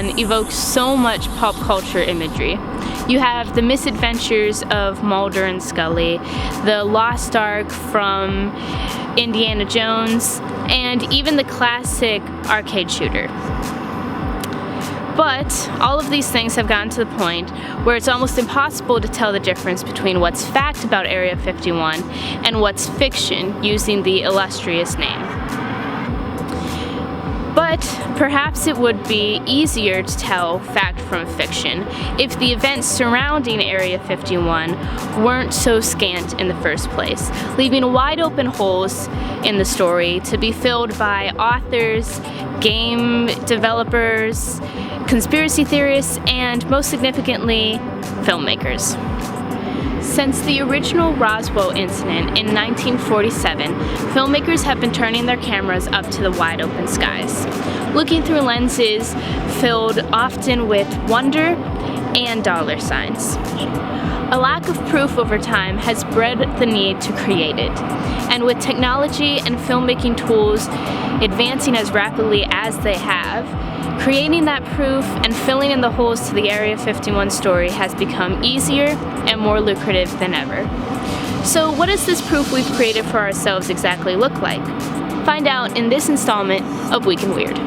51 evokes so much pop culture imagery. You have the misadventures of Mulder and Scully, the Lost Ark from Indiana Jones, and even the classic arcade shooter. But all of these things have gotten to the point where it's almost impossible to tell the difference between what's fact about Area 51 and what's fiction using the illustrious name. But perhaps it would be easier to tell fact from fiction if the events surrounding Area 51 weren't so scant in the first place, leaving wide open holes in the story to be filled by authors, game developers, conspiracy theorists, and most significantly, filmmakers. Since the original Roswell incident in 1947, filmmakers have been turning their cameras up to the wide open skies, looking through lenses filled often with wonder and dollar signs. A lack of proof over time has bred the need to create it, and with technology and filmmaking tools advancing as rapidly as they have, creating that proof and filling in the holes to the Area 51 story has become easier and more lucrative than ever. So what does this proof we've created for ourselves exactly look like? Find out in this installment of Week in Weird.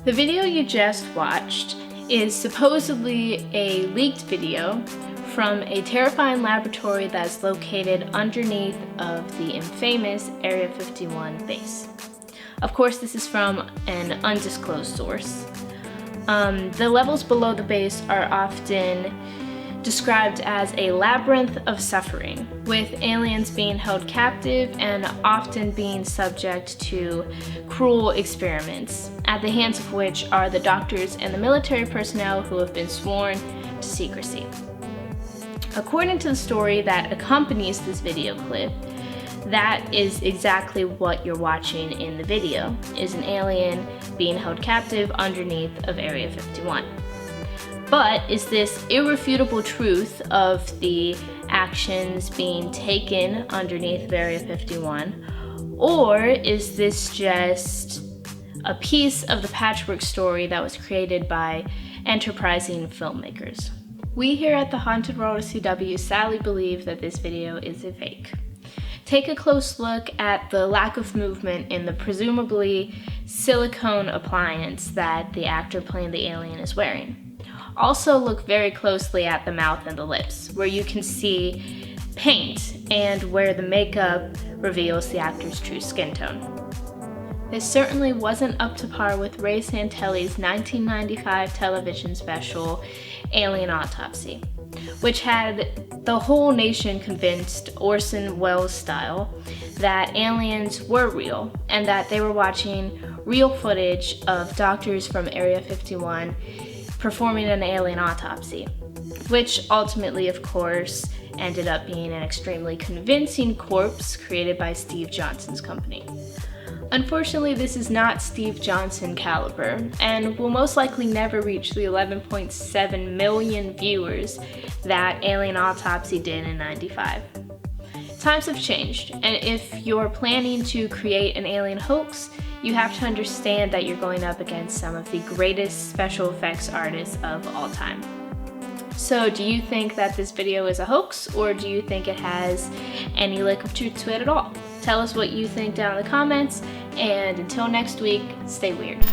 The video you just watched is supposedly a leaked video from a terrifying laboratory that's located underneath of the infamous Area 51 base. Of course, this is from an undisclosed source. The levels below the base are often described as a labyrinth of suffering, with aliens being held captive and often being subject to cruel experiments, at the hands of which are the doctors and the military personnel who have been sworn to secrecy. According to the story that accompanies this video clip, that is exactly what you're watching in the video, is an alien being held captive underneath of Area 51. But is this irrefutable truth of the actions being taken underneath Area 51, or is this just a piece of the patchwork story that was created by enterprising filmmakers? We here at the Haunted World of CW sadly believe that this video is a fake. Take a close look at the lack of movement in the presumably silicone appliance that the actor playing the alien is wearing. Also look very closely at the mouth and the lips, where you can see paint and where the makeup reveals the actor's true skin tone. This certainly wasn't up to par with Ray Santelli's 1995 television special, Alien Autopsy, which had the whole nation convinced, Orson Welles style, that aliens were real and that they were watching real footage of doctors from Area 51 performing an alien autopsy, which ultimately, of course, ended up being an extremely convincing corpse created by Steve Johnson's company. Unfortunately, this is not Steve Johnson caliber, and will most likely never reach the 11.7 million viewers that Alien Autopsy did in '95. Times have changed, and if you're planning to create an alien hoax, you have to understand that you're going up against some of the greatest special effects artists of all time. So do you think that this video is a hoax, or do you think it has any lick of truth to it at all? Tell us what you think down in the comments, and until next week, stay weird.